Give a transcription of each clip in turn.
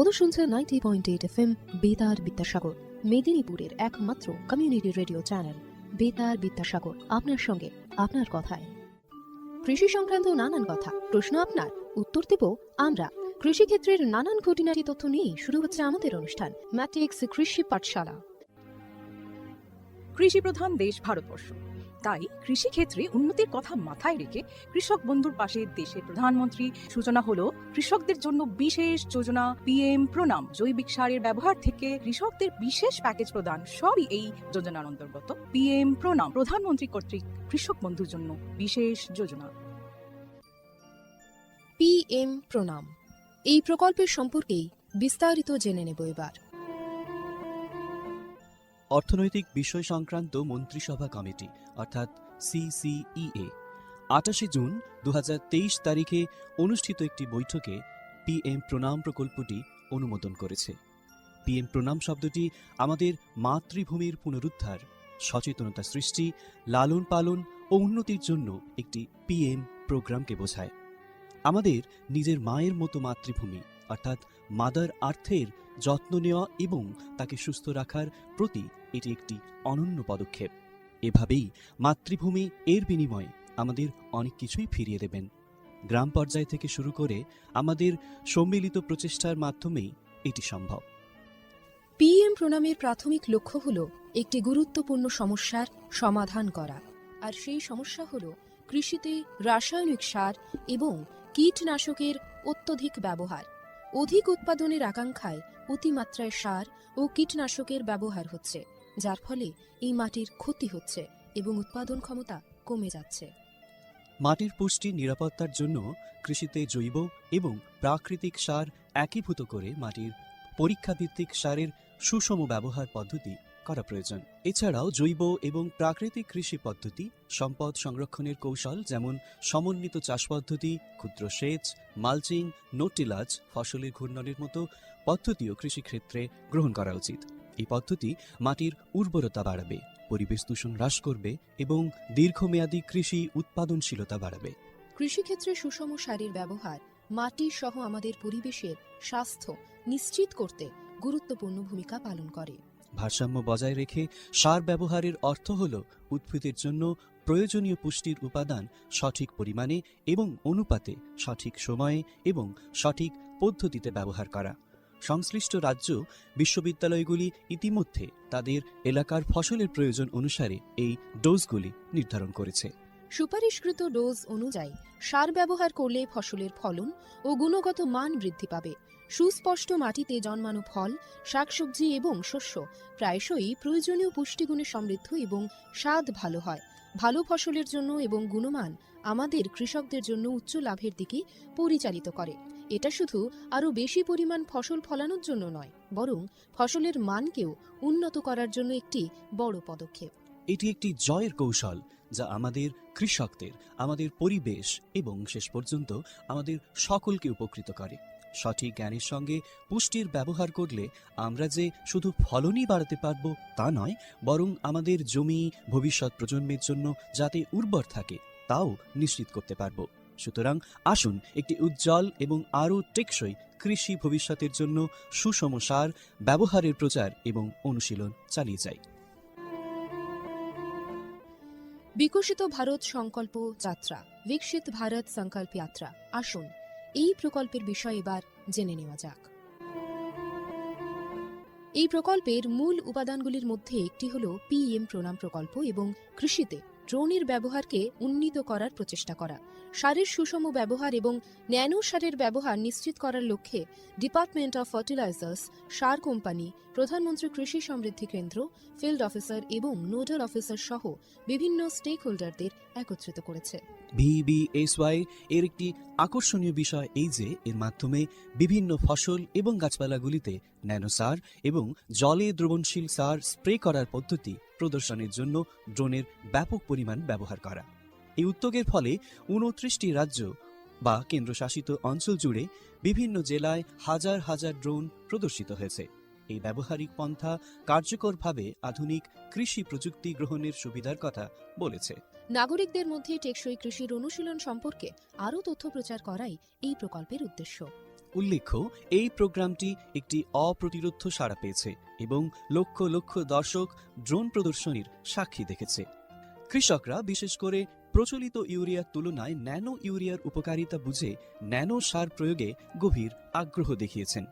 আপনাদের শুনছেন 90.8 FM বেতার বিদ্যাসাগর, মেদিনীপুরের একমাত্র কমিউনিটি রেডিও চ্যানেল বেতার বিদ্যাসাগর। আপনার সঙ্গে, আপনার কথায়। কৃষি সংক্রান্ত নানান কথা, প্রশ্ন আপনার, উত্তর দেব আমরা। কৃষিক্ষেত্রের নানান খুঁটিনাটি তথ্য নিয়ে শুরু হচ্ছে আমাদের অনুষ্ঠান ম্যাট্রিক্স কৃষি পাঠশালা। কৃষি প্রধান দেশ ভারতবর্ষ, তাই কৃষিক্ষেত্রে উন্নতির কথা মাথায় রেখে কৃষক বন্ধুর পাশে দেশের প্রধানমন্ত্রী সূচনা হলো কৃষকদের জন্য বিশেষ যোজনা PM প্রণাম। জৈবিক সারের ব্যবহার থেকে কৃষকদের বিশেষ প্যাকেজ প্রদান, সবই এই যোজনার অন্তর্গত। PM প্রণাম প্রধানমন্ত্রী কর্তৃক কৃষক বন্ধুর জন্য বিশেষ যোজনা। PM প্রণাম, এই প্রকল্পের সম্পর্কেই বিস্তারিত জেনে নেব এবার। অর্থনৈতিক বিষয় সংক্রান্ত মন্ত্রিসভা কমিটি অর্থাৎ CCEA 28 জুন 2023 তারিখে অনুষ্ঠিত একটি বৈঠকে PM প্রণাম প্রকল্পটি অনুমোদন করেছে। PM প্রণাম শব্দটি আমাদের মাতৃভূমির পুনরুদ্ধার, সচেতনতা সৃষ্টি, লালন পালন ও উন্নতির জন্য একটি PM প্রোগ্রামকে বোঝায়। আমাদের নিজের মায়ের মতো মাতৃভূমি অর্থাৎ মাদার আর্থের যত্ন নেওয়া এবং তাকে সুস্থ রাখার প্রতি এটি একটি অনন্য পদক্ষেপ। এভাবেই মাতৃভূমি এর বিনিময়ে আমাদের অনেক কিছুই ফিরিয়ে দেবেন। গ্রাম পর্যায় থেকে শুরু করে আমাদের সম্মিলিত প্রচেষ্টার মাধ্যমেই এটি সম্ভব। PM প্রণামের প্রাথমিক লক্ষ্য হল একটি গুরুত্বপূর্ণ সমস্যার সমাধান করা, আর সেই সমস্যা হল কৃষিতে রাসায়নিক সার এবং কীটনাশকের অত্যধিক ব্যবহার। অধিক উৎপাদনের আকাঙ্ক্ষায় অতিমাত্রায় সার ও কীটনাশকের ব্যবহার হচ্ছে, যার ফলে এই মাটির ক্ষতি হচ্ছে এবং উৎপাদন ক্ষমতা কমে যাচ্ছে। মাটির পুষ্টি নিরাপত্তার জন্য কৃষিতে জৈব এবং প্রাকৃতিক সার একীভূত করে মাটির পরীক্ষাভিত্তিক সারের সুষম ব্যবহার পদ্ধতি করা প্রয়োজন। এছাড়াও জৈব এবং প্রাকৃতিক কৃষি পদ্ধতি, সম্পদ সংরক্ষণের কৌশল যেমন সমন্বিত চাষ পদ্ধতি, ক্ষুদ্র সেচ, মালচিং, নো-টিলাজ, ফসলের ঘূর্ণনের মতো পদ্ধতিও কৃষিক্ষেত্রে গ্রহণ করা উচিত। এই পদ্ধতি মাটির উর্বরতা বাড়াবে, পরিবেশ দূষণ হ্রাস করবে এবং দীর্ঘমেয়াদী কৃষি উৎপাদনশীলতা বাড়াবে। কৃষিক্ষেত্রে সুষম সারের ব্যবহার মাটি সহ আমাদের পরিবেশের স্বাস্থ্য নিশ্চিত করতে গুরুত্বপূর্ণ ভূমিকা পালন করে। ভারসাম্য বজায় রেখে সার ব্যবহারের অর্থ হল উদ্ভিদের জন্য প্রয়োজনীয় পুষ্টির উপাদান সঠিক পরিমাণে এবং অনুপাতে সঠিক সময়ে এবং সঠিক পদ্ধতিতে ব্যবহার করা। সংশ্লিষ্ট রাজ্য বিশ্ববিদ্যালয়গুলি ইতিমধ্যে তাদের এলাকার ফসলের প্রয়োজন অনুসারে এই ডোজগুলি নির্ধারণ করেছে। সুপারিশকৃত ডোজ অনুযায়ী সার ব্যবহার করলে ফসলের ফলন ও গুণগত মান বৃদ্ধি পাবে। সুস্পষ্ট মাটিতে জন্মানো ফল, শাকসবজি এবং শস্য প্রায়শই প্রয়োজনীয় পুষ্টিগুণে সমৃদ্ধ এবং স্বাদ ভালো হয়। ভালো ফসলের জন্য এবং গুণমান আমাদের কৃষকদের জন্য উচ্চ লাভের দিকে পরিচালিত করে। এটা শুধু আরও বেশি পরিমাণ ফসল ফলানোর জন্য নয়, বরং ফসলের মানকেও উন্নত করার জন্য একটি বড় পদক্ষেপ। এটি একটি জয়ের কৌশল যা আমাদের কৃষকদের, আমাদের পরিবেশ এবং শেষ পর্যন্ত আমাদের সকলকে উপকৃত করে। সঠিক জ্ঞানের সঙ্গে পুষ্টির ব্যবহার করলে আমরা যে শুধু ফলনই বাড়াতে পারব তা নয়, বরং আমাদের জমি ভবিষ্যৎ প্রজন্মের জন্য যাতে উর্বর থাকে তাও নিশ্চিত করতে পারব। সুতরাং আসুন একটি উজ্জ্বল এবং আরও টেকসই কৃষি ভবিষ্যতের জন্য সুষম সার ব্যবহারের প্রচার এবং অনুশীলন চালিয়ে যাই। বিকশিত ভারত সংকল্প যাত্রা, বিকশিত ভারত সংকল্প যাত্রা। আসুন এই প্রকল্পের বিষয়ে এবার জেনে নেওয়া যাক। এই প্রকল্পের মূল উপাদানগুলির মধ্যে একটি হল PM প্রণাম প্রকল্প এবং কৃষিতে ড্রোনের ব্যবহারকে উন্নীত করার প্রচেষ্টা করা। সারের সুষম ব্যবহার এবং ন্যানো সারের ব্যবহার নিশ্চিত করার লক্ষ্যে department of fertilisers, sir company, প্রধানমন্ত্রী কৃষি সমৃদ্ধি কেন্দ্র, ফিল্ড অফিসার এবং নোডাল অফিসার সহ বিভিন্ন স্টেক হোল্ডারদের একত্রিত করেছে। VBSY এর একটি আকর্ষণীয় বিষয় এই যে এর মাধ্যমে বিভিন্ন ফসল এবং গাছপালাগুলিতে ন্যানো সার এবং জলে দ্রবণশীল সার স্প্রে করার পদ্ধতি প্রদর্শনের জন্য ড্রোনের ব্যাপক পরিমাণ ব্যবহার করা। এই উদ্যোগের ফলে 29টি রাজ্য বা কেন্দ্রশাসিত অঞ্চল জুড়ে বিভিন্ন জেলায় হাজার হাজার ড্রোন প্রদর্শিত হয়েছে। এই ব্যবহারিক পন্থা কার্যকরভাবে আধুনিক কৃষি প্রযুক্তি গ্রহণের সুবিধার কথা বলেছে। নাগরিকদের মধ্যে টেকসই কৃষির অনুশীলন সম্পর্কে আরও তথ্য প্রচার করাই এই প্রকল্পের উদ্দেশ্য। উল্লেখ্য, এই প্রোগ্রামটি একটি অপ্রতিরোধ্য সাড়া পেয়েছে এবং লক্ষ লক্ষ দর্শক ড্রোন প্রদর্শনীর সাক্ষী দেখেছে। কৃষকরা বিশেষ করে প্রচলিত ইউরিয়ার তুলনায় ন্যানো ইউরিয়ার উপকারিতা বুঝে ন্যানো সার প্রয়োগে গভীর আগ্রহ দেখিয়েছেন।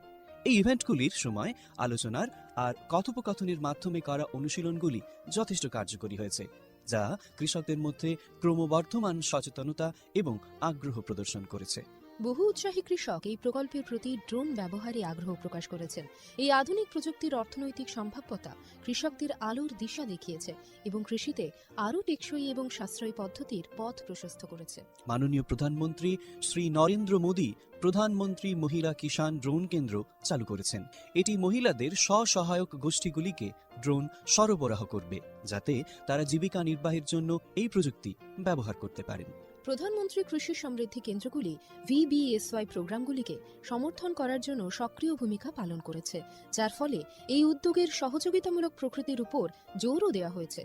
এই ইভেন্টগুলির সময় আলোচনার আর কথোপকথনের মাধ্যমে করা অনুশীলনগুলি যথেষ্ট কার্যকরী হয়েছে, যা কৃষকদের মধ্যে ক্রমবর্ধমান সচেতনতা এবং আগ্রহ প্রদর্শন করেছে। বহু উৎসাহী কৃষক এই প্রকল্পের প্রতি ড্রোন ব্যবহারে আগ্রহ প্রকাশ করেছেন। এই আধুনিক প্রযুক্তির অর্থনৈতিক সম্ভাব্যতা কৃষকদের আলোর দিশা দেখিয়েছে এবং কৃষিতে আরও টেকসই এবং সাশ্রয়ী পদ্ধতির পথ প্রশস্ত করেছে। মাননীয় প্রধানমন্ত্রী শ্রী নরেন্দ্র মোদী প্রধানমন্ত্রী মহিলা কিষাণ ড্রোন কেন্দ্র চালু করেছেন। এটি মহিলাদের স্বসহায়ক গোষ্ঠীগুলিকে ড্রোন সরবরাহ করবে, যাতে তারা জীবিকা নির্বাহের জন্য এই প্রযুক্তি ব্যবহার করতে পারেন। প্রধানমন্ত্রী কৃষি সমৃদ্ধি কেন্দ্রগুলি VBSY প্রোগ্রামগুলিকে সমর্থন করার জন্য সক্রিয় ভূমিকা পালন করেছে, যার ফলে এই উদ্যোগের সহযোগিতামূলক প্রকৃতির উপর জোরও দেওয়া হয়েছে।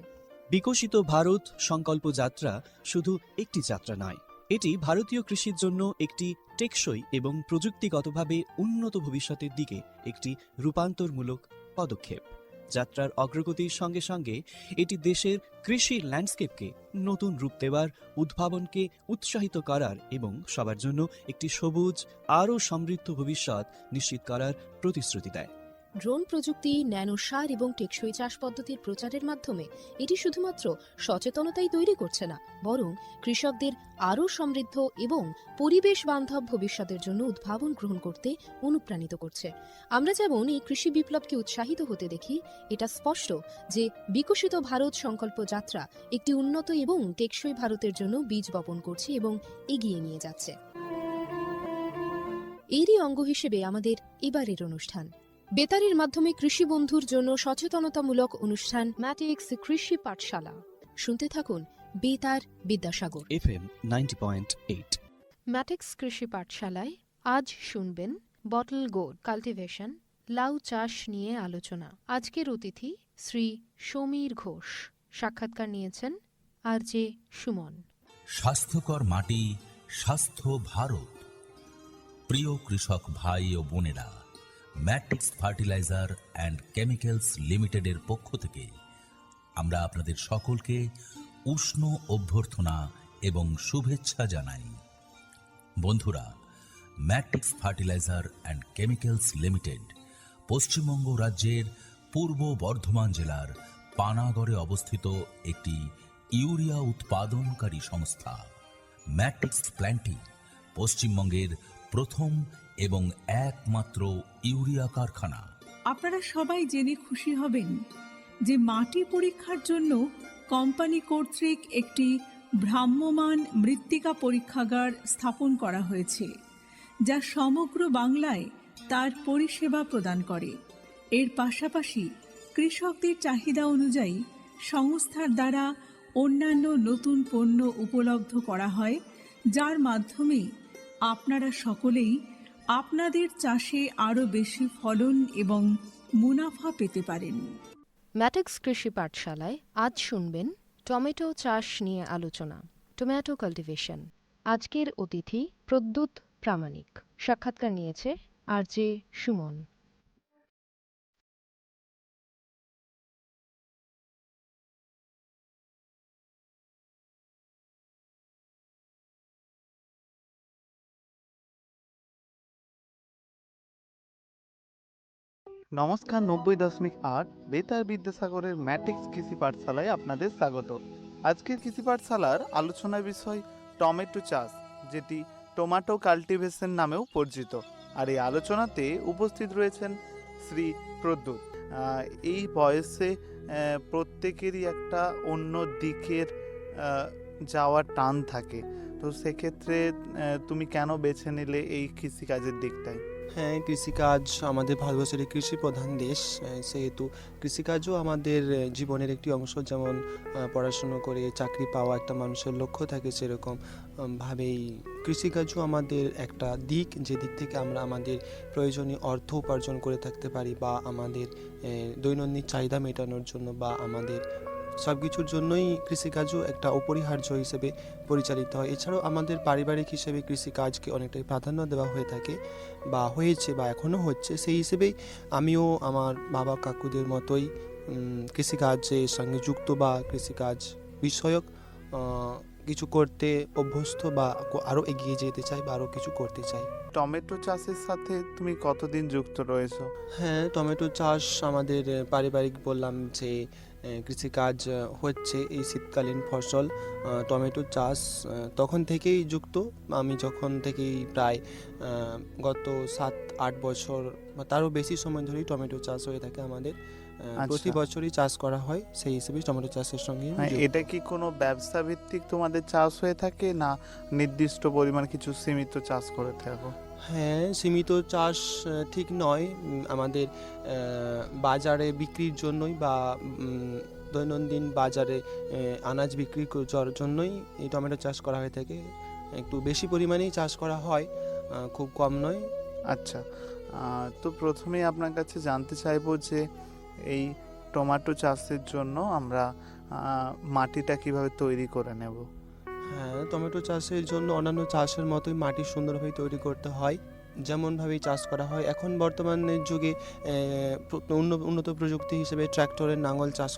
বিকশিত ভারত সংকল্প যাত্রা শুধু একটি যাত্রা নয়, এটি ভারতীয় কৃষির জন্য একটি টেকসই এবং প্রযুক্তিগতভাবে উন্নত ভবিষ্যতের দিকে একটি রূপান্তরমূলক পদক্ষেপ। যাত্রার অগ্রগতির সঙ্গে সঙ্গে এটি দেশের কৃষি ল্যান্ডস্কেপকে নতুন রূপ দেওয়ার, উদ্ভাবনকে উৎসাহিত করার এবং সবার জন্য একটি সবুজ আরও সমৃদ্ধ ভবিষ্যৎ নিশ্চিত করার প্রতিশ্রুতি দেয়। ড্রোন প্রযুক্তি, ন্যানো সার এবং টেকসই চাষ পদ্ধতির প্রচারের মাধ্যমে এটি শুধুমাত্র সচেতনতাই তৈরি করছে না, বরং কৃষকদের আরও সমৃদ্ধ এবং পরিবেশ বান্ধব ভবিষ্যতের জন্য উদ্ভাবন গ্রহণ করতে অনুপ্রাণিত করছে। আমরা যেমন এই কৃষি বিপ্লবকে উৎসাহিত হতে দেখি, এটা স্পষ্ট যে বিকশিত ভারত সংকল্প যাত্রা একটি উন্নত এবং টেকসই ভারতের জন্য বীজ বপন করছে এবং এগিয়ে নিয়ে যাচ্ছে। এরই অঙ্গ হিসেবে আমাদের এবারের অনুষ্ঠান বেতারের মাধ্যমে কৃষি বন্ধুর জন্য সচেতনতামূলক অনুষ্ঠান ম্যাটিক্স কৃষি পাঠশালা। শুনতে থাকুন বেতার বিদ্যাসাগর FM 90.8। ম্যাটিক্স কৃষি পাঠশালায় আজ শুনবেন বটল গোর্ড কাল্টিভেশন, লাউ চাষ নিয়ে আলোচনা। আজকের অতিথি শ্রী সমীর ঘোষ। সাক্ষাৎকার নিয়েছেন RJ সুমন। স্বাস্থ্যকর মাটি, স্বাস্থ্য ভারত। প্রিয় কৃষক ভাই ও বোনেরা, ম্যাট্রিক্স ফার্টিলাইজার অ্যান্ড কেমিক্যালস লিমিটেডের পক্ষ থেকে আমরা আপনাদের সকলকে উষ্ণ অভ্যর্থনা এবং শুভেচ্ছা জানাই। বন্ধুরা, matrix fertiliser and chemicals limited Paschimbanga রাজ্যের পূর্ব বর্ধমান জেলার পানাগড়ে অবস্থিত একটি ইউরিয়া উৎপাদনকারী সংস্থা। ম্যাট্রিক্স প্ল্যান্টটি পশ্চিমবঙ্গের প্রথম এবং একমাত্র ইউরিয়া কারখানা। আপনারা সবাই জেনে খুশি হবেন যে মাটি পরীক্ষার জন্য কোম্পানি কর্তৃক একটি ভ্রাম্যমাণ মৃত্তিকা পরীক্ষাগার স্থাপন করা হয়েছে, যা সমগ্র বাংলায় তার পরিষেবা প্রদান করে। এর পাশাপাশি কৃষকদের চাহিদা অনুযায়ী সংস্থার দ্বারা অন্যান্য নতুন পণ্য উপলব্ধ করা হয়, যার মাধ্যমে আপনারা সকলেই আপনাদের চাষে আরও বেশি ফলন এবং মুনাফা পেতে পারেন। ম্যাটিক্স কৃষি পাঠশালায় আজ শুনবেন টমেটো চাষ নিয়ে আলোচনা, টমেটো কাল্টিভেশন। আজকের অতিথি প্রদ্যুৎ প্রামাণিক। সাক্ষাৎকার নিয়েছে RJ সুমন। নমস্কার, 90.8 বেতার বিদ্যাসাগরের ম্যাট্রিক্স কৃষি পাঠশালায় আপনাদের স্বাগত। আজকের কৃষি পাঠশালার আলোচনার বিষয় টমেটো চাষ, যেটি টমেটো কাল্টিভেশন নামেও পরিচিত। আর এই আলোচনাতে উপস্থিত রয়েছেন শ্রী প্রদ্যুৎ। এই বয়সে প্রত্যেকেরই একটা অন্য দিকের যাওয়ার টান থাকে, তো সেক্ষেত্রে তুমি কেন বেছে নিলে এই কৃষিকাজের দিকটাই? হ্যাঁ, কৃষিকাজ আমাদের ভারতবর্ষের কৃষি প্রধান দেশ, সেহেতু কৃষিকাজও আমাদের জীবনের একটি অংশ। যেমন পড়াশুনো করে চাকরি পাওয়া একটা মানুষের লক্ষ্য থাকে, সেরকম ভাবেই কৃষিকাজও আমাদের একটা দিক, যে দিক থেকে আমরা আমাদের প্রয়োজনীয় অর্থ উপার্জন করে থাকতে পারি, বা আমাদের দৈনন্দিন চাহিদা মেটানোর জন্য, বা আমাদের সব কিছুর জন্যই কৃষিকাজও একটা অপরিহার্য হিসেবে পরিচালিত হয়। এছাড়াও আমাদের পারিবারিক হিসেবে কৃষিকাজকে অনেকটাই প্রাধান্য দেওয়া হয়ে থাকে বা হয়েছে বা এখনও হচ্ছে। সেই হিসেবেই আমিও আমার বাবা কাকুদের মতোই কৃষিকাজের সঙ্গে যুক্ত বা কৃষিকাজ বিষয়ক কিছু করতে অভ্যস্ত বা আরও এগিয়ে যেতে চাই বা আরও কিছু করতে চাই। টমেটো চাষের সাথে তুমি কতদিন যুক্ত রয়েছো? হ্যাঁ, টমেটো চাষ আমাদের পারিবারিক বললাম যে কৃষিকাজ হচ্ছে এই শীতকালীন ফসল টমেটো চাষ তখন থেকেই যুক্ত। আমি যখন থেকেই প্রায় গত 7-8 বছর বা তারও বেশি সময় ধরেই টমেটো চাষ হয়ে থাকে আমাদের। প্রতি বছরই চাষ করা হয়, সেই হিসেবেই টমেটো চাষের সঙ্গে এটা কি কোনো ব্যবসা ভিত্তিক তোমাদের চাষ হয়ে থাকে, না নির্দিষ্ট পরিমাণ কিছু সীমিত চাষ করে থাকো? হ্যাঁ, সীমিত চাষ ঠিক নয়। আমাদের বাজারে বিক্রির জন্যই বা দৈনন্দিন বাজারে আনাজ বিক্রি করার জন্যই এই টমেটো চাষ করা হয়ে থাকে। একটু বেশি পরিমাণেই চাষ করা হয়, খুব কম নয়। আচ্ছা, তো প্রথমেই আপনার কাছে জানতে চাইবো যে এই টমেটো চাষের জন্য আমরা মাটিটা কিভাবে তৈরি করে নেব? হ্যাঁ, টমেটো চাষের জন্য অন্যান্য চাষের মতোই মাটি সুন্দরভাবে তৈরি করতে হয়, যেমনভাবেই চাষ করা হয়। এখন বর্তমানের যুগে উন্নত প্রযুক্তি হিসেবে ট্র্যাক্টরের নাঙল চাষ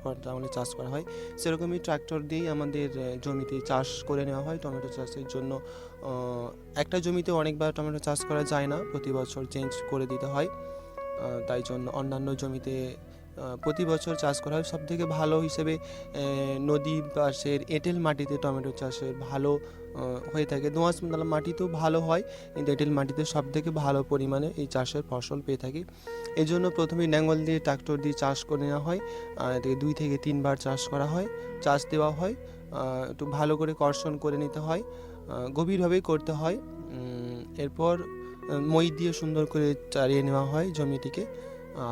করা হয়, সেরকমই ট্র্যাক্টর দিয়েই আমাদের জমিতে চাষ করে নেওয়া হয়। টমেটো চাষের জন্য একটা জমিতে অনেকবার টমেটো চাষ করা যায় না, প্রতি বছর চেঞ্জ করে দিতে হয়। তাই জন্য অন্যান্য জমিতে প্রতি বছর চাষ করা হয়। সবথেকে ভালো হিসেবে নদী পাশের এঁটেল মাটিতে টমেটো চাষের ভালো হয়ে থাকে। দোআঁশ মাটিতেও ভালো হয়, কিন্তু এঁটেল মাটিতে সবথেকে ভালো পরিমাণে এই চাষের ফসল পেয়ে থাকি। এই জন্য প্রথমে লাঙল দিয়ে ট্রাক্টর দিয়ে চাষ করে নেওয়া হয়। 2 থেকে 3 বার চাষ করা হয়, চাষ দেওয়া হয়। একটু ভালো করে কর্ষণ করে নিতে হয়, গভীরভাবেই করতে হয়। এরপর মই দিয়ে সুন্দর করে চারিয়ে নেওয়া হয় জমিটিকে,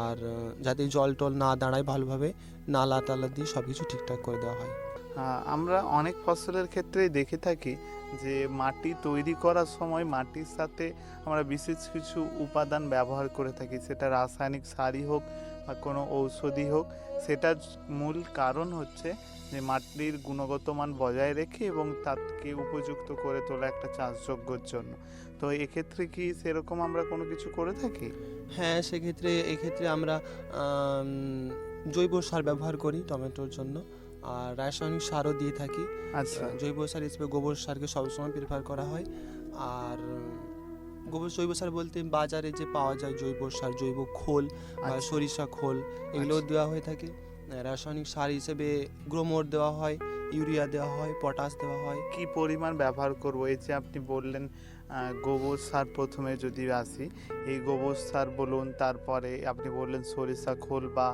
আর যাতে জল টল না দাঁড়ায়, ভালোভাবে নালা টালা দিয়ে সব কিছু ঠিকঠাক করে দেওয়া হয়। আমরা অনেক ফসলের ক্ষেত্রেই দেখে থাকি যে মাটি তৈরি করার সময় মাটির সাথে আমরা বিশেষ কিছু উপাদান ব্যবহার করে থাকি, সেটা রাসায়নিক সারই হোক বা কোনো ঔষধি হোক। সেটার মূল কারণ হচ্ছে যে মাটির গুণগত মান বজায় রেখে এবং তাকে উপযুক্ত করে তোলা একটা চাষযোগ্যর জন্য। তো এক্ষেত্রে কি সেরকম আমরা কোনো কিছু করে থাকি? হ্যাঁ, এক্ষেত্রে আমরা জৈব সার ব্যবহার করি টমেটোর জন্য, আর রাসায়নিক সারও দিয়ে থাকি। আচ্ছা, জৈব সার হিসেবে গোবর সারকে সবসময় প্রেফার করা হয়। আর জৈব সার বলতে বাজারে যে পাওয়া যায় জৈব সার, জৈব খোল বা আচ্ছা। সরিষা খোল, এগুলোও আচ্ছা। দেওয়া হয়ে থাকে। রাসায়নিক সার হিসেবে গ্রোমোর দেওয়া হয়, ইউরিয়া দেওয়া হয়, পটাশ দেওয়া হয়। কি পরিমাণ ব্যবহার করব? এই যে আপনি বললেন গোবর সার, প্রথমে যদি আসি, এই গোবর সার বলুন, তারপরে আপনি বললেন সরিষা খোল বা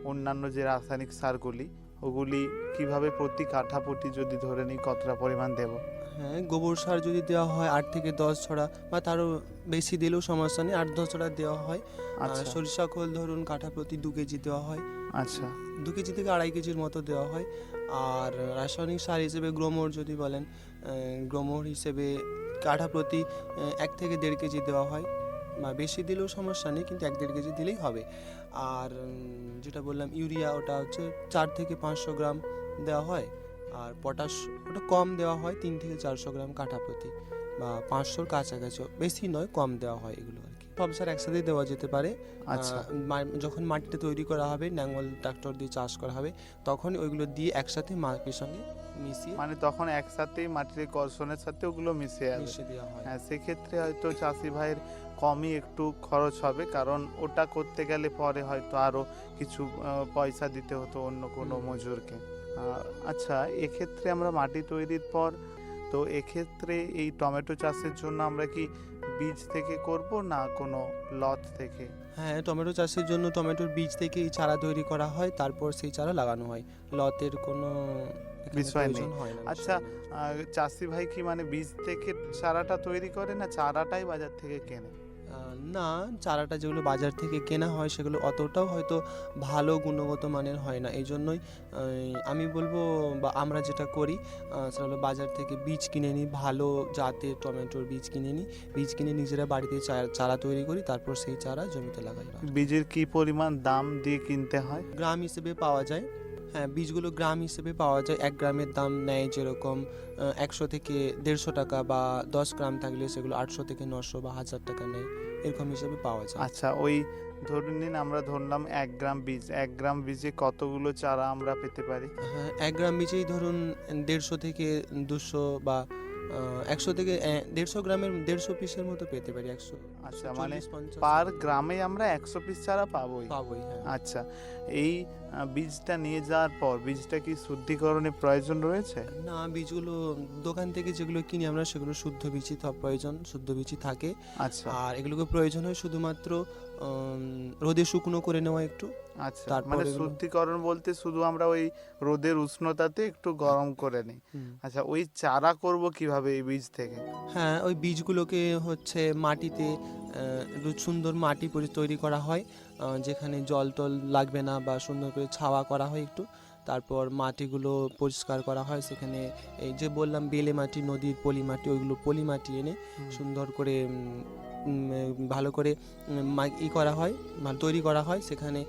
অন্যান্য যে রাসায়নিক সারগুলি, ওগুলি কিভাবে প্রতি কাঠাপটি যদি ধরে নিই কতটা পরিমাণ দেব? হ্যাঁ, গোবর সার যদি দেওয়া হয় 8 থেকে 10 ছড়া বা তারও বেশি দিলেও সমস্যা নেই, 8-10 ছড়া দেওয়া হয়। আচ্ছা। সরিষা খোল ধরুন কাঠা প্রতি 2 কেজি দেওয়া হয়, আচ্ছা। 2 কেজি থেকে 2.5 কেজির মতো দেওয়া হয়। আর রাসায়নিক সার হিসেবে গ্রোমোর যদি বলেন, গ্রোমোর হিসেবে কাঠা প্রতি 1 থেকে 1.5 কেজি দেওয়া হয়, বা বেশি দিলেও সমস্যা নেই, কিন্তু 1-1.5 কেজি দিলেই হবে। আর যেটা বললাম ইউরিয়া, ওটা হচ্ছে 4 থেকে 500 গ্রাম দেওয়া হয়। আর পটাশ ওটা কম দেওয়া হয়, 3 থেকে 400 গ্রাম কাঠা প্রতি, বা 500-র কাছাকাছি, বেশি নয়, কম দেওয়া হয় এগুলো আর কি। সব সার একসাথে দেওয়া যেতে পারে। আচ্ছা। যখন মাটিটা তৈরি করা হবে, লাঙল ট্রাক্টর দিয়ে চাষ করা হবে, তখন ওইগুলো দিয়ে একসাথে মাটির সঙ্গে মিশিয়ে মানে তখন একসাথেই মাটির কর্ষণের সাথে ওগুলো মিশে যাবে। মিশিয়ে দেওয়া হয়। হ্যাঁ, সেক্ষেত্রে হয়তো চাষি ভাইয়ের কমই একটু খরচ হবে, কারণ ওটা করতে গেলে পরে হয়তো আরও কিছু পয়সা দিতে হতো অন্য কোনো মজুরকে। আচ্ছা, এক্ষেত্রে আমরা মাটি তৈরির পর, তো এক্ষেত্রে এই টমেটো চাষের জন্য আমরা কি বীজ থেকে করব না কোনো লত থেকে? হ্যাঁ, টমেটো চাষের জন্য টমেটোর বীজ থেকে এই চারা তৈরি করা হয়, তারপর সেই চারা লাগানো হয়। লতের কোনো এখানে বিষয় নেই। প্রয়োজন হয় না। আচ্ছা, চাষি ভাই কি মানে বীজ থেকে চারাটা তৈরি করে, না চারাটাই বাজার থেকে কেনে? না, চারাটা যেগুলো বাজার থেকে কেনা হয় সেগুলো অতটাও হয়তো ভালো গুণগত মানের হয় না। এই জন্যই আমি বলবো, বা আমরা যেটা করি সেটা হলো বাজার থেকে বীজ কিনে নিই, ভালো জাতের টমেটোর বীজ কিনে নিই, বীজ কিনে নিজেরা বাড়িতে চারা তৈরি করি, তারপর সেই চারা জমিতে লাগাই। বীজের কি পরিমাণ দাম দিয়ে কিনতে হয়? গ্রাম হিসেবে পাওয়া যায়। হ্যাঁ, বীজগুলো গ্রাম হিসেবে পাওয়া যায়। 1 গ্রামের দাম নেয় যেরকম 100 থেকে 150 টাকা, বা 10 গ্রাম থাকলে সেগুলো 800 থেকে 900 বা 1000 টাকা নেয়, এরকম হিসেবে পাওয়া যায়। আচ্ছা, ওই ধরুন নিন আমরা ধরলাম 1 গ্রাম বীজ, 1 গ্রাম বীজে কতগুলো চারা আমরা পেতে পারি? হ্যাঁ, 1 গ্রাম বীজেই ধরুন 150 থেকে 200 বা 100 থেকে 150 গ্রামের 150 পিসের মতো পেতে পারি। 100, আচ্ছা, মানে 40-50 পার গ্রামে আমরা 100 পিস চারা পাবোই। পাবোই। হ্যাঁ। আচ্ছা, এই বীজটা নিয়ে যাওয়ার পর বীজটা কি শুদ্ধিকরণের প্রয়োজন রয়েছে? না, বীজগুলো দোকান থেকে যেগুলো কিনি আমরা সেগুলো শুদ্ধ বীজই প্রয়োজন, শুদ্ধ বীজই থাকে। আচ্ছা আর এগুলোকে প্রয়োজন হয় শুধুমাত্র রোদে শুকনো করে নেওয়া একটু। আচ্ছা, তারপর মানে এগুলো- শুদ্ধিকরণ বলতে শুধু আমরা ওই রোদের উষ্ণতাতে একটু গরম করে নিই। আচ্ছা, ওই চারা করব কিভাবে এই বীজ থেকে? হ্যাঁ, ওই বীজগুলোকে হচ্ছে মাটিতে একটু সুন্দর মাটি তৈরি করা হয়, যেখানে জল টল লাগবে না, বা সুন্দর করে ছাওয়া করা হয় একটু। তারপর মাটিগুলো পরিষ্কার করা হয়, সেখানে এই যে বললাম বেলে মাটি, নদীর পলি মাটি, ওইগুলো পলি মাটি এনে সুন্দর করে ভালো করে করা হয়, তৈরি করা হয়। সেখানে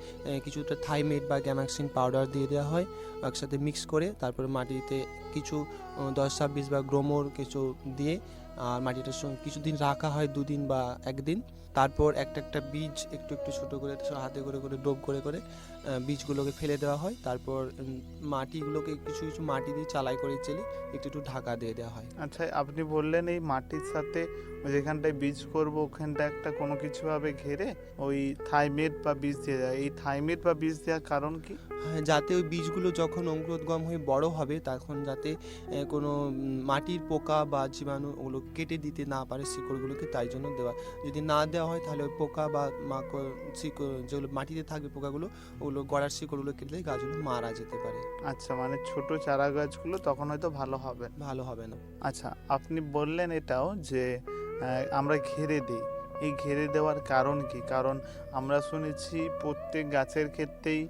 কিছুটা থাইমেট বা গ্যামাক্সিন পাউডার দিয়ে দেওয়া হয় একসাথে মিক্স করে। তারপরে মাটিতে কিছু 10-26 বা গ্রোমোর কিছু দিয়ে আর মাটিটার সঙ্গে কিছুদিন রাখা হয়, 2 দিন বা 1 দিন। তারপর একটা একটা বীজ একটু একটু ছোটো করে হাতে করে করে ডোব করে করে বীজগুলোকে ফেলে দেওয়া হয়। তারপর মাটিগুলোকে কিছু কিছু মাটি দিয়ে চালাই করে চেলে একটু একটু ঢাকা দিয়ে দেওয়া হয়। আচ্ছা, আপনি বললেন এই মাটির সাথে যেখানটায় বীজ করব ওখানটা একটা কোনো কিছুভাবে ঘিরে ওই থাইমেট বা বীজ দিয়ে দেয়। এই থাইমেট বা বীজ দেওয়ার কারণ কি? হ্যাঁ, যাতে ওই বীজগুলো যখন অঙ্কুরোদ্গম হয়ে বড় হবে তখন যাতে কোনো মাটির পোকা বা জীবাণু ওগুলো কেটে দিতে না পারে শিকড়গুলোকে, তাই জন্য দেওয়া। যদি না দেওয়া হয় তাহলে ওই পোকা বা শিকড় যেগুলো মাটিতে থাকবে পোকাগুলো, ওগুলো গড়ার শিকড়গুলো কেটে গাছগুলো মারা যেতে পারে। আচ্ছা, মানে ছোট চারা গাছগুলো তখন হয়তো ভালো হবে। ভালো হবে না। আচ্ছা, আপনি বললেন এটাও যে আমরা ঘিরে দিই। এই ঘিরে দেওয়ার কারণ কি? কারণ আমরা শুনেছি প্রত্যেক গাছের ক্ষেত্রেই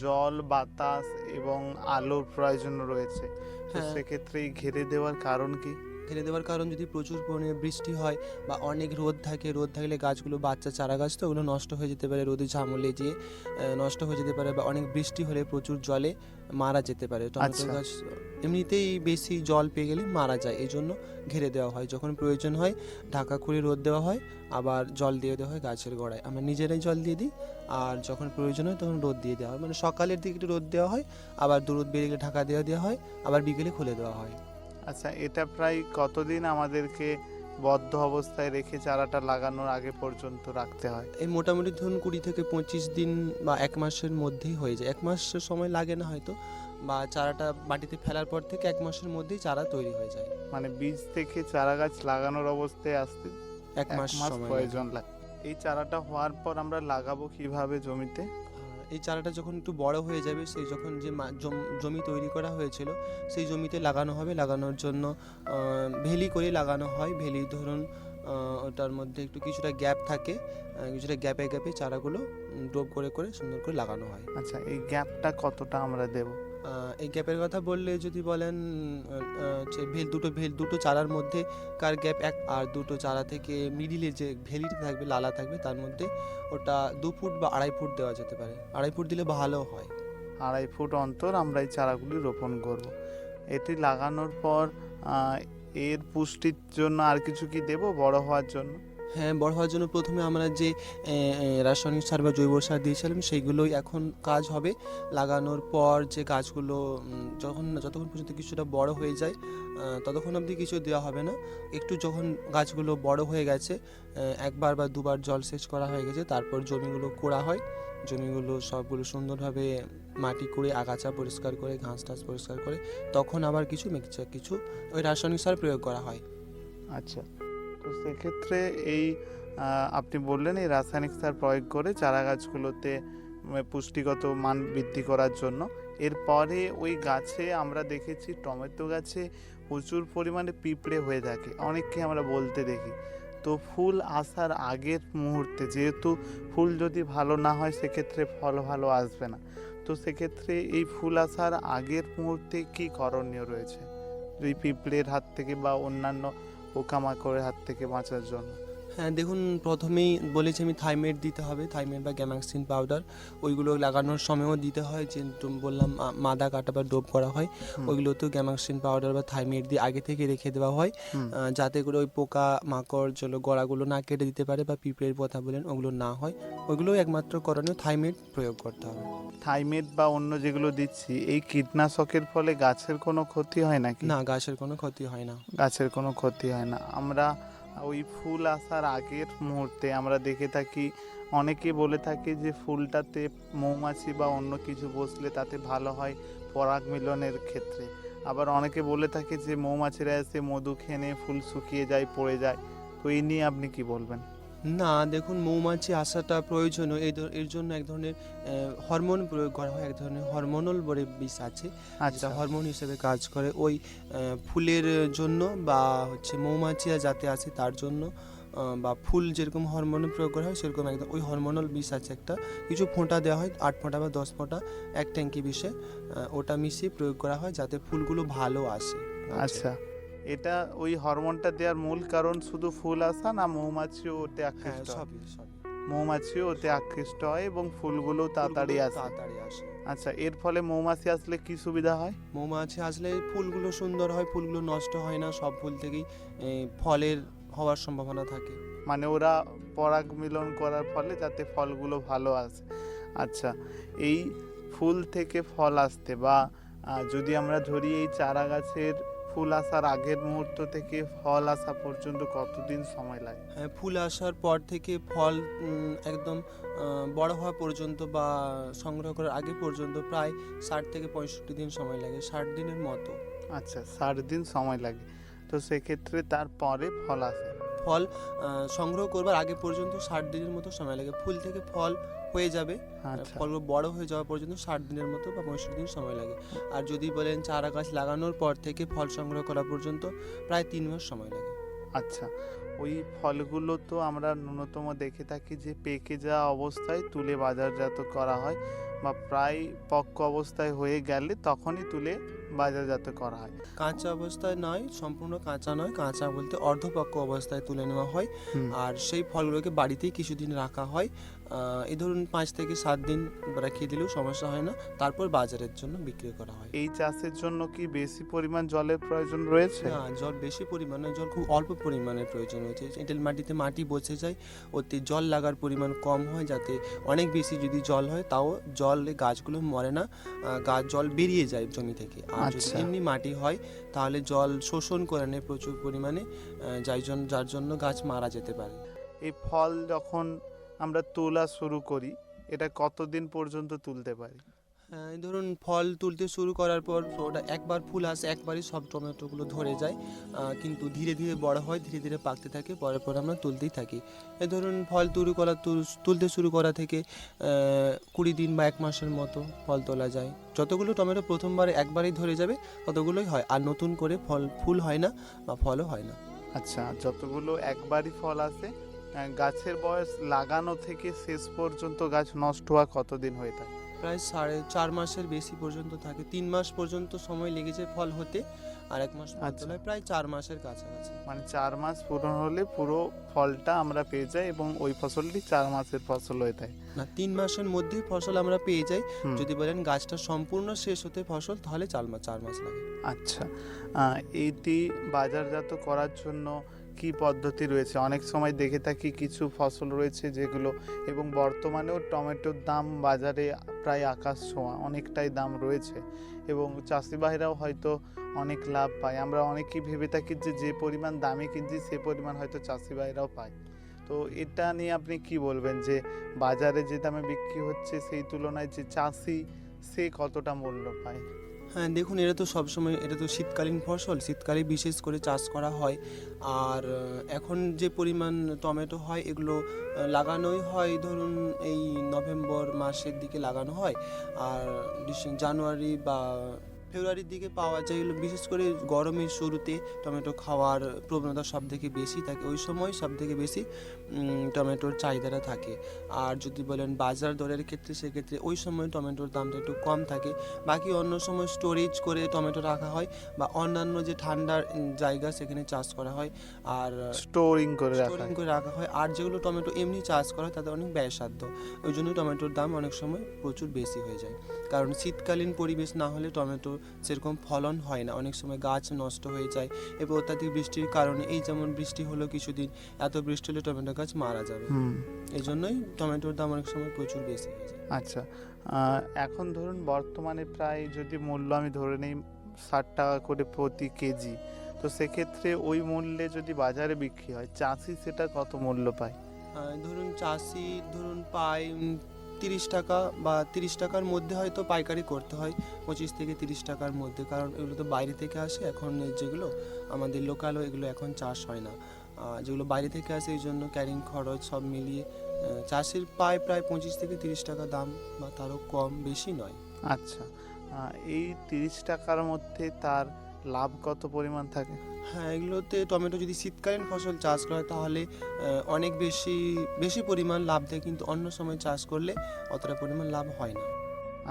জল, বাতাস এবং আলোর প্রয়োজন রয়েছে। তো হ্যাঁ। সেক্ষেত্রে এই ঘিরে দেওয়ার কারণ কি? ঘিরে দেওয়ার কারণ যদি প্রচুর পরিমাণে বৃষ্টি হয় বা অনেক রোদ থাকে, রোদ থাকলে গাছগুলো বাচ্চা চারা গাছ তো ওগুলো নষ্ট হয়ে যেতে পারে, রোদে ঝামলে যেয়ে নষ্ট হয়ে যেতে পারে, বা অনেক বৃষ্টি হলে প্রচুর জলে মারা যেতে পারে। টমেটো আচ্ছা। গাছ এমনিতেই বেশি জল পেয়ে গেলে মারা যায়, এই জন্য ঘিরে দেওয়া হয়। যখন প্রয়োজন হয় ঢাকা খুঁড়ে রোদ দেওয়া হয়, আবার জল দিয়ে দেওয়া হয় গাছের গোড়ায়। আমরা নিজেরাই জল দিয়ে দিই, আর যখন প্রয়োজন হয় তখন রোদ দিয়ে দেওয়া হয়। মানে সকালের দিকে একটু রোদ দেওয়া হয়, আবার রোদ বেরিয়ে গেলে ঢাকা দেওয়া হয়, আবার বিকেলে খুলে দেওয়া হয়। আচ্ছা, এটা প্রায় কতদিন আমাদেরকে বদ্ধ অবস্থায় রেখে চারাটা লাগানোর আগে পর্যন্ত রাখতে হয়? এই মোটামুটি ধরুন 20 থেকে 25 দিন বা 1 মাসের মধ্যেই হয়ে যায়। 1 মাসের সময় লাগে না হয়তো, বা চারাটা মাটিতে ফেলার পর থেকে 1 মাসের মধ্যেই চারা তৈরি হয়ে যায়। মানে বীজ থেকে চারা গাছ লাগানোর অবস্থায় আসতে 1 মাস সময় প্রয়োজন লাগে। এই চারাটা হওয়ার পর আমরা লাগাবো কিভাবে জমিতে? এই চারাটা যখন একটু বড় হয়ে যাবে, সেই যখন যে জমি তৈরি করা হয়েছিল সেই জমিতে লাগানো হবে। লাগানোর জন্য ভেলি করে লাগানো হয়। ভেলি ধরুন ওটার মধ্যে একটু কিছুটা গ্যাপ থাকে, কিছুটা গ্যাপে গ্যাপে চারাগুলো ডোব করে করে সুন্দর করে লাগানো হয়। আচ্ছা, এই গ্যাপটা কতটা আমরা দেব? এই গ্যাপের কথা বললে যদি বলেন দুটো চারার মধ্যে কার গ্যাপ 1, আর দুটো চারা থেকে মিডিলে যে ভেলিটা থাকবে, লালা থাকবে, তার মধ্যে ওটা 2 ফুট বা 2.5 ফুট দেওয়া যেতে পারে। 2.5 ফুট দিলে ভালো হয়। 2.5 ফুট অন্তর আমরা এই চারাগুলি রোপণ করব। এটি লাগানোর পর এর পুষ্টির জন্য আর কিছু কি দেব বড় হওয়ার জন্য? হ্যাঁ, বড় হওয়ার জন্য প্রথমে আমরা যে রাসায়নিক সার বা জৈব সার দিয়েছিলাম সেইগুলোই এখন কাজ হবে। লাগানোর পর যে গাছগুলো যতক্ষণ পর্যন্ত কিছুটা বড় হয়ে যায় ততক্ষণ অবধি কিছু দেওয়া হবে না। একটু যখন গাছগুলো বড় হয়ে গেছে, 1 বার বা 2 বার জলসেচ করা হয়ে গেছে, তারপর জমিগুলো কোড়া হয়। জমিগুলো সবগুলো সুন্দরভাবে মাটি করে আগাছা পরিষ্কার করে, ঘাস টাস পরিষ্কার করে, তখন আবার কিছু ওই রাসায়নিক সার প্রয়োগ করা হয়। আচ্ছা, তো সেক্ষেত্রে এই আপনি বললেন এই রাসায়নিক সার প্রয়োগ করে চারা গাছগুলোতে পুষ্টিগত মান বৃদ্ধি করার জন্য। এরপরে ওই গাছে আমরা দেখেছি টমেটো গাছে প্রচুর পরিমাণে পিঁপড়ে হয়ে থাকে, অনেককে আমরা বলতে দেখি। তো ফুল আসার আগের মুহূর্তে, যেহেতু ফুল যদি ভালো না হয় সেক্ষেত্রে ফল ভালো আসবে না, তো সেক্ষেত্রে এই ফুল আসার আগের মুহূর্তে কি করণীয় রয়েছে এই পিঁপড়ের হাত থেকে বা অন্যান্য পোকামাকড়ের হাত থেকে বাঁচার জন্য? হ্যাঁ, দেখুন প্রথমেই বলেছি আমি থাইমেট দিতে হবে, থাইমেট বা গ্যামাক্সিন পাউডার। ওইগুলো লাগানোর সময়ও দিতে হয়, যে বললাম মাদা কাটা বা ডোপ করা হয়, হুম। ওইগুলোতেও গ্যামাক্সিন পাউডার বা থাইমেট দিয়ে আগে থেকে রেখে দেওয়া হয়, হুম। যাতে করে ওই পোকা মাকড় যেগুলো গড়াগুলো না কেটে দিতে পারে বা পিঁপড়ের কথা বলেন ওগুলো না হয়, ওইগুলোও একমাত্র করণীয় থাইমেট প্রয়োগ করতে হবে। থাইমেট বা অন্য যেগুলো দিচ্ছি, এই কীটনাশকের ফলে গাছের কোনো ক্ষতি হয় নাকি? না, গাছের কোনো ক্ষতি হয় না। গাছের কোনো ক্ষতি হয় না। আমরা ওই ফুল আসার আগের মুহূর্তে আমরা দেখে থাকি, অনেকে বলে থাকে যে ফুলটাতে মৌমাছি বা অন্য কিছু বসলে তাতে ভালো হয় পরাগ মিলনের ক্ষেত্রে। আবার অনেকে বলে থাকে যে মৌমাছিরা এসে মধু খেয়ে নিয়ে ফুল শুকিয়ে যায়, পড়ে যায়। তো এই নিয়ে আপনি কি বলবেন? না, দেখুন মৌমাছি আসাটা প্রয়োজনীয়, এর জন্য এক ধরনের হরমোন প্রয়োগ করা হয়, এক ধরনের হরমোনাল বলে বিষ আছে, যেটা আচ্ছা। হরমোন হিসেবে কাজ করে ওই ফুলের জন্য বা হচ্ছে মৌমাছিরা যাতে আসে তার জন্য, বা ফুল যেরকম হরমোন প্রয়োগ করা হয় সেরকম একদম ওই হরমোনাল বিষ আছে একটা, কিছু ফোঁটা দেওয়া হয়, 8 ফোঁটা বা 10 ফোঁটা এক ট্যাঙ্কি বিষে, ওটা মিশিয়ে প্রয়োগ করা হয় যাতে ফুলগুলো ভালো আসে। আচ্ছা, এটা ওই হরমোনটা দেওয়ার মূল কারণ শুধু ফুল আসা, না মৌমাছিও ওতে হ্যাঁ, আকৃষ্ট হয়? সবই সবই মৌমাছিও ওতে আকৃষ্ট হয় এবং ফুলগুলো তাড়াতাড়ি ফুলগুলো আসে। তাড়াতাড়ি আসে। আচ্ছা, এর ফলে মৌমাছি আসলে কি সুবিধা হয়? মৌমাছি আসলে ফুলগুলো সুন্দর হয়, ফুলগুলো নষ্ট হয় না, সব ফুল থেকেই ফলের হওয়ার সম্ভাবনা থাকে। মানে ওরা পরাগ মিলন করার ফলে যাতে ফলগুলো ভালো আসে। আচ্ছা, এই ফুল থেকে ফল আসতে বা যদি আমরা ধরি এই চারা গাছের ফুল আসার আগের মুহূর্ত থেকে ফল আসা পর্যন্ত কতদিন সময় লাগে? হ্যাঁ, ফুল আসার পর থেকে ফল একদম বড় হওয়া পর্যন্ত বা সংগ্রহ করার আগে পর্যন্ত প্রায় 60 থেকে 65 দিন সময় লাগে, 60 দিনের মতো। আচ্ছা, 60 দিন সময় লাগে। তো সেক্ষেত্রে তারপরে ফল আসে। ফল সংগ্রহ করবার আগে পর্যন্ত 60 দিনের মতো সময় লাগে, ফুল থেকে ফল হয়ে যাবে, আচ্ছা। ফলগুলো বড় হয়ে যাওয়া পর্যন্ত 60 দিনের মতো বা 65 দিন সময় লাগে। আর যদি বলেন চারা গাছ লাগানোর পর থেকে ফল সংগ্রহ করা পর্যন্ত প্রায় 3 মাস সময় লাগে। আচ্ছা, ওই ফলগুলো তো আমরা ন্যূনতম দেখে থাকি যে পেকে যাওয়া অবস্থায় তুলে বাজারজাত করা হয়, বা প্রায় পক্ক অবস্থায় হয়ে গেলে তখনই তুলে বাজারজাত করা হয়। কাঁচা অবস্থায় নয়, সম্পূর্ণ কাঁচা নয়, কাঁচা বলতে অর্ধপক্ক অবস্থায় তুলে নেওয়া হয়, আর সেই ফলগুলোকে বাড়িতেই কিছুদিন রাখা হয়, এই ধরুন 5 থেকে 7 দিন রেখে দিলেও সমস্যা হয় না, তারপর বাজারের জন্য বিক্রি করা হয়। এই চাষের জন্য কি বেশি পরিমাণ জলের প্রয়োজন রয়েছে? না, জল বেশি পরিমাণে, জল খুব অল্প পরিমাণে প্রয়োজন হয়েছে। এঁটেল মাটিতে মাটি বসে যায়, ওতে জল লাগার পরিমাণ কম হয়, যাতে অনেক বেশি যদি জল হয় তাও জলে গাছগুলো মরে না, গাছ জল বেরিয়ে যায় জমি থেকে। আর যদি আচ্ছা। এমনি মাটি হয় তাহলে জল শোষণ করে নেয় প্রচুর পরিমাণে, যার জন্য গাছ মারা যেতে পারে। এই ফল যখন আমরা তোলা শুরু করি, এটা কতদিন পর্যন্ত তুলতে পারি? হ্যাঁ, এই ধরুন ফল তুলতে শুরু করার পর ওটা একবার ফুল আসে, একবারই সব টমেটোগুলো ধরে যায়, কিন্তু ধীরে ধীরে বড় হয়, ধীরে ধীরে পাকতে থাকে, পরে পরে আমরা তুলতেই থাকি। এই ধরুন ফল তুলতে শুরু করা থেকে 20 দিন বা 1 মাসের মতো ফল তোলা যায়। যতগুলো টমেটো প্রথমবার একবারেই ধরে যাবে ততগুলোই হয়, আর নতুন করে ফুল হয় না বা ফলও হয় না। আচ্ছা, যতগুলো একবারই ফল আসে, গাছের বয়স লাগানো থেকে শেষ পর্যন্ত গাছ নষ্ট হওয়া কতদিন হয়ে থাকে? প্রায় 4.5 মাসের বেশি পর্যন্ত থাকে, 3 মাস পর্যন্ত সময় লেগে যায় ফল হতে, আর 1 মাস ফল আচ্ছা। তোলায় প্রায় 4 মাসের কাছাকাছি। মানে 4 মাস পূরণ হলে পুরো ফলটা আমরা পেয়ে যাই এবং ওই ফসলটি 4 মাসের ফসল হয়ে থাকে। না, 3 মাসের মধ্যেই ফসল আমরা পেয়ে যাই। হুম। যদি বলেন গাছটা সম্পূর্ণ শেষ হতে ফসল, তাহলে 4 মাস লাগে। আচ্ছা, এইটি বাজারজাত করার জন্য কি পদ্ধতি রয়েছে? অনেক সময় দেখে থাকি কিছু ফসল রয়েছে যেগুলো, এবং বর্তমানেও টমেটোর দাম বাজারে প্রায় আকাশ ছোঁয়া, অনেকটাই দাম রয়েছে এবং চাষি ভাইরাও হয়তো অনেক লাভ পায়। আমরা অনেকেই ভেবে থাকি যে যে পরিমাণ দামে কিনছি সে পরিমাণ হয়তো চাষি ভাইরাও পায়। তো এটা নিয়ে আপনি কি বলবেন যে বাজারে যে দামে বিক্রি হচ্ছে সেই তুলনায় যে চাষি সে কতটা মূল্য পায়? হ্যাঁ, দেখুন এটা তো সবসময়, এটা তো শীতকালীন ফসল, শীতকালে বিশেষ করে চাষ করা হয়। আর এখন যে পরিমাণ টমেটো হয় এগুলো লাগানোই হয় ধরুন এই নভেম্বর মাসের দিকে লাগানো হয়, আর জানুয়ারি বা ফেব্রুয়ারির দিকে পাওয়া যায়। এগুলো বিশেষ করে গরমের শুরুতে টমেটো খাওয়ার প্রবণতা সব থেকে বেশি থাকে, ওই সময় সব থেকে বেশি টমেটোর চাহিদাটা থাকে। আর যদি বলেন বাজার দরের ক্ষেত্রে, সেক্ষেত্রে ওই সময় টমেটোর দামটা একটু কম থাকে। বাকি অন্য সময় স্টোরেজ করে টমেটো রাখা হয় বা অন্যান্য যে ঠান্ডার জায়গা সেখানে চাষ করা হয়, আর স্টোরিং করে রাখা স্টোরিং হয়। করে রাখা হয়। আর যেগুলো টমেটো এমনি চাষ করা হয় তাদের অনেক ব্যয়সাধ্য, ওই জন্য টমেটোর দাম অনেক সময় প্রচুর বেশি হয়ে যায়। কারণ শীতকালীন পরিবেশ না হলে টমেটো সেরকম ফলন হয় না, অনেক সময় গাছ নষ্ট হয়ে যায়। এবার অত্যাধিক বৃষ্টির কারণে, এই যেমন বৃষ্টি হলো কিছুদিন, এত বৃষ্টি হলে টমেটো গাছ মারা যাবে, এই জন্যই টমেটোর দাম অনেক সময় প্রচুর বেশি হয়ে যায়। আচ্ছা, এখন ধরুন বর্তমানে প্রায় যদি মূল্য আমি ধরে নিই 60 টাকা করে প্রতি কেজি, তো সেক্ষেত্রে ওই মূল্যে যদি বাজারে বিক্রি হয়, চাষি সেটা কত মূল্য পায়? ধরুন চাষি পায় 30 টাকা বা 30 টাকার মধ্যে হয়তো পাইকারি করতে হয়, 25 থেকে 30 টাকার মধ্যে। কারণ এগুলো তো বাইরে থেকে আসে, এখন যেগুলো আমাদের লোকালও এগুলো এখন চাষ হয় না, যেগুলো বাইরে থেকে আসে এই জন্য ক্যারিং খরচ সব মিলিয়ে চাষির পায় প্রায় 25 থেকে 30 টাকা দাম, বা তারও কম, বেশি নয়। আচ্ছা, এই 30 টাকার মধ্যে তার লাভ কত পরিমাণ থাকে? হ্যাঁ, এগুলোতে টমেটো যদি শীতকালীন ফসল চাষ করা হয় তাহলে অনেক বেশি পরিমাণ লাভ দেয়, কিন্তু অন্য সময় চাষ করলে অতটা পরিমাণ লাভ হয় না।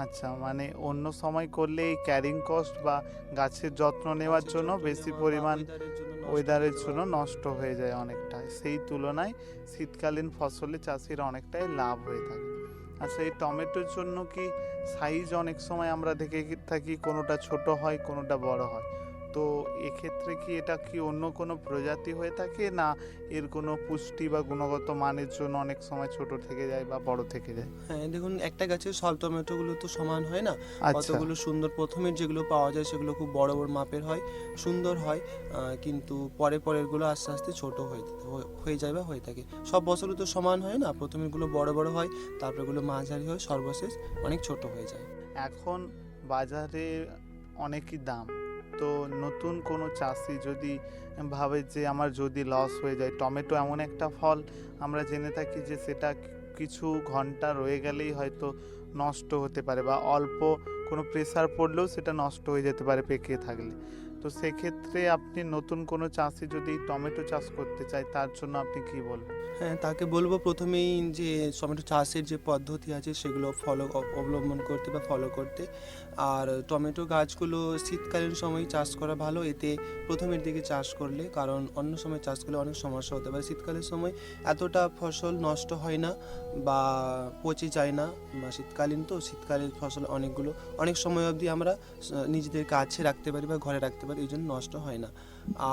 আচ্ছা, মানে অন্য সময় করলে এই ক্যারিং কস্ট বা গাছের যত্ন নেওয়ার জন্য বেশি পরিমাণ ওয়েদারের জন্য নষ্ট হয়ে যায় অনেকটা, সেই তুলনায় শীতকালীন ফসলে চাষির অনেকটাই লাভ হয়ে থাকে। আচ্ছা, এই টমেটোর জন্য কি সাইজ অনেক সময় আমরা দেখে থাকি, কোনোটা ছোট হয় কোনোটা বড় হয়, তো এক্ষেত্রে কি এটা কি অন্য কোনো প্রজাতি হয়ে থাকে, না এর কোনো পুষ্টি বা গুণগত মানের জন্য অনেক সময় ছোট থেকে যায় বা বড় থেকে যায়? হ্যাঁ, দেখুন একটা গাছের সব টমেটোগুলো তো সমান হয় না, আচ্ছা, কতগুলো সুন্দর প্রথমের যেগুলো পাওয়া যায় সেগুলো খুব বড় বড় মাপের হয়, সুন্দর হয়, কিন্তু পরেরগুলো আস্তে আস্তে ছোট হয়ে যায় বা হয়ে থাকে। সব বছরও তো সমান হয় না, প্রথমেরগুলো বড় বড় হয়, তারপরেগুলো মাঝারি হয়, সর্বশেষ অনেক ছোট হয়ে যায়। এখন বাজারে অনেকই দাম, তো নতুন কোনো চাষি যদি ভাবে যে আমার যদি লস হয়ে যায়, টমেটো এমন একটা ফল আমরা জেনে থাকি যে সেটা কিছু ঘন্টা রয়ে গেলেই হয়তো নষ্ট হতে পারে, বা অল্প কোনো প্রেসার পড়লেও সেটা নষ্ট হয়ে যেতে পারে পেকে থাকলে। তো সেক্ষেত্রে আপনি নতুন কোনো চাষি যদি টমেটো চাষ করতে চায়, তার জন্য আপনি কি বলবেন? হ্যাঁ, তাকে বলবো প্রথমেই যে টমেটো চাষের যে পদ্ধতি আছে সেগুলো অবলম্বন করতে বা ফলো করতে। আর টমেটো গাছগুলো শীতকালীন সময় চাষ করা ভালো, এতে প্রথমের দিকে চাষ করলে, কারণ অন্য সময় চাষ করলে অনেক সমস্যা হতে পারে। শীতকালের সময় এতটা ফসল নষ্ট হয় না বা পচে যায় না, বা শীতকালীন তো শীতকালের ফসল অনেক সময় অবধি আমরা নিজেদের কাছে রাখতে পারি বা ঘরে রাখতে পারি, এই জন্য নষ্ট হয় না।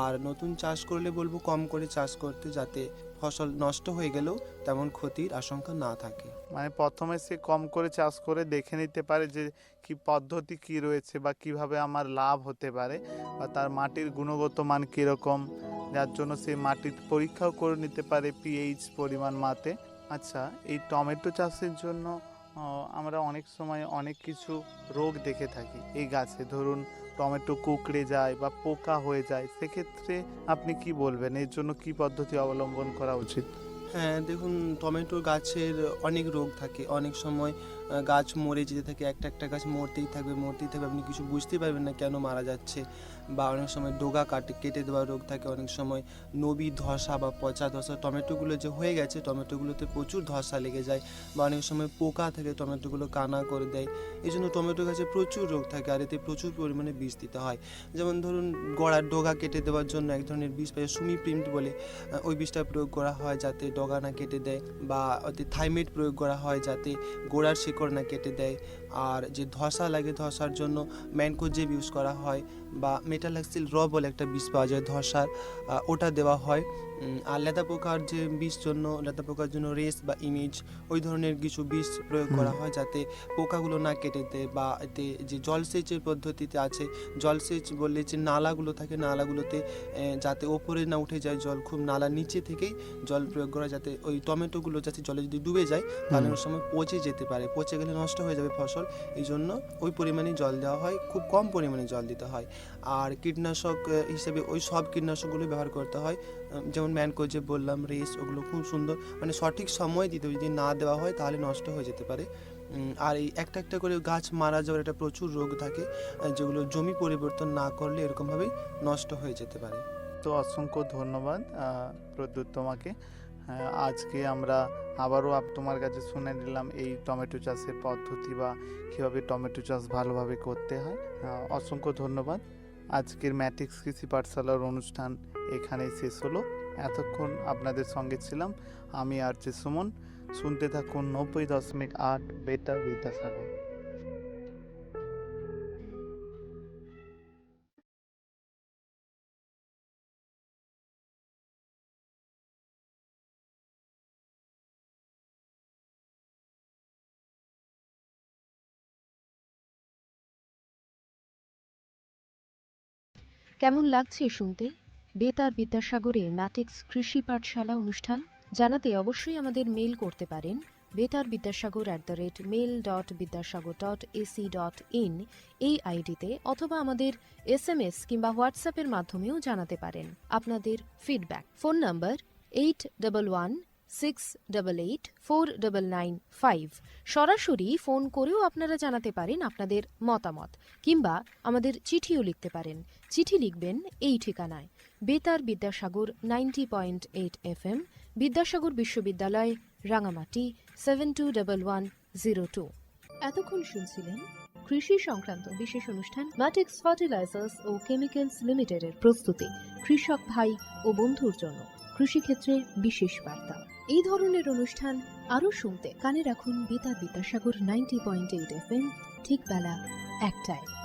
আর নতুন চাষ করলে বলবো কম করে চাষ করতে, যাতে ফসল নষ্ট হয়ে গেলেও তেমন ক্ষতির আশঙ্কা না থাকে। মানে প্রথমে সে কম করে চাষ করে দেখে নিতে পারে যে কি পদ্ধতি কি রয়েছে বা কিভাবে আমার লাভ হতে পারে, বা তার মাটির গুণগত মান কীরকম, যার জন্য সে মাটির পরীক্ষাও করে নিতে পারে পিএইচ পরিমাণ মাতে। আচ্ছা, এই টমেটো চাষের জন্য আমরা অনেক সময় অনেক কিছু রোগ দেখে থাকি এই গাছে, ধরুন টমেটো কুঁকড়ে যায় বা পোকা হয়ে যায়, সেক্ষেত্রে আপনি কি বলবেন, এর জন্য কি পদ্ধতি অবলম্বন করা উচিত? হ্যাঁ, দেখুন টমেটো গাছের অনেক রোগ থাকে, অনেক সময় গাছ মরে যেতে থাকে, একটা গাছ মরতেই থাকবে, আপনি কিছু বুঝতেই পারবেন না কেন মারা যাচ্ছে। বা অনেক সময় ডগা কেটে দেওয়ার রোগ থাকে, অনেক সময় নবী ধসা বা পচা ধসা, টমেটোগুলো যে হয়ে গেছে টমেটোগুলোতে প্রচুর ধসা লেগে যায়, বা অনেক সময় পোকা থেকে টমেটোগুলো কানা করে দেয়। এই জন্য টমেটো গাছে প্রচুর রোগ থাকে, আর এতে প্রচুর পরিমাণে বিষ দিতে হয়। যেমন ধরুন গোড়ার ডগা কেটে দেওয়ার জন্য এক ধরনের বিষ পায়, সুমিপ্রিন্ট বলে, ওই বিষটা প্রয়োগ করা হয় যাতে ডগা না কেটে দেয়, বা ওতে থাইমেট প্রয়োগ করা হয় যাতে গোড়ার শিকড় না কেটে দেয়। আর যে ধসা লাগে, ধসার জন্য ম্যানকোজেব ইউজ করা হয়, বা মেটালাক্সিল বলে একটা বিষ পাওয়া যায় ধসার, ওটা দেওয়া হয়। আর লেদা পোকার জন্য রেস বা ইমেজ, ওই ধরনের কিছু বিষ প্রয়োগ করা হয় যাতে পোকাগুলো না কেটে দেয়। বা এতে যে জলসেচের পদ্ধতিতে আছে, জলসেচ বললে যে নালাগুলো থাকে, নালাগুলোতে যাতে ওপরে না উঠে যায় জল, খুব নালার নিচে থেকেই জল প্রয়োগ করা, যাতে ওই টমেটোগুলো যাতে জলে যদি ডুবে যায় তাহলে অনেক সময় পচে যেতে পারে, পচে গেলে নষ্ট হয়ে যাবে ফসল, এই জন্য ওই পরিমাণে জল দেওয়া হয়, খুব কম পরিমাণে জল দিতে হয়। আর কীটনাশক হিসেবে ওই সব কীটনাশকগুলো ব্যবহার করতে হয়, যেমন ম্যানকোজেব বললাম, রেস, ওগুলো খুব সুন্দর, মানে সঠিক সময় দিতে হবে, যদি না দেওয়া হয় তাহলে নষ্ট হয়ে যেতে পারে। আর এই একটা একটা করে গাছ মারা যাওয়ার একটা প্রচুর রোগ থাকে, যেগুলো জমি পরিবর্তন না করলে এরকমভাবেই নষ্ট হয়ে যেতে পারে। তো অসংখ্য ধন্যবাদ প্রদ্যুৎ তোমাকে। আজকে আমরা আবারও তোমার কাছে শুনে নিলাম এই টমেটো চাষের পদ্ধতি বা কীভাবে টমেটো চাষ ভালোভাবে করতে হয়। অসংখ্য ধন্যবাদ। আজকের ম্যাট্রিক্স কৃষি পাঠশালার অনুষ্ঠান এখানেই শেষ হলো। এতক্ষণ আপনাদের সঙ্গে ছিলাম আমি আর.জে. সুমন। শুনতে থাকুন 90.8 বেতার বিদ্যাসাগর। কেমন লাগছে শুনতে বেতার বিদ্যাসাগরে ম্যাট্রিক্স কৃষি পাঠশালা অনুষ্ঠান? জানাতে অবশ্যই আমাদের মেল করতে পারেন betarbiddasagor@mail.bidyasagar.ac.in এই আইডিতে, অথবা আমাদের SMS কিংবা হোয়াটসঅ্যাপের মাধ্যমেও জানাতে পারেন আপনাদের ফিডব্যাক। Phone number 8111688495। সরাসরি ফোন করেও আপনারা জানাতে পারেন আপনাদের মতামত, কিংবা আমাদের চিঠিও লিখতে পারেন। চিঠি লিখবেন এই ঠিকানায়: বেতার বিদ্যাসাগর 90.8 FM, বিদ্যাসাগর বিশ্ববিদ্যালয়, রাঙামাটি 721102। এতক্ষণ শুনছিলেন কৃষি সংক্রান্ত বিশেষ অনুষ্ঠান ম্যাট্রিক্স ফার্টিলাইজার্স ও কেমিক্যালস লিমিটেডের প্রস্তুতি, কৃষক ভাই ও বন্ধুর জন্য কৃষিক্ষেত্রে বিশেষ বার্তা। এই ধরনের অনুষ্ঠান আরও শুনতে কানে রাখুন বেতার বিদ্যাসাগর 90.8 FM, ঠিক বেলা 1টায়।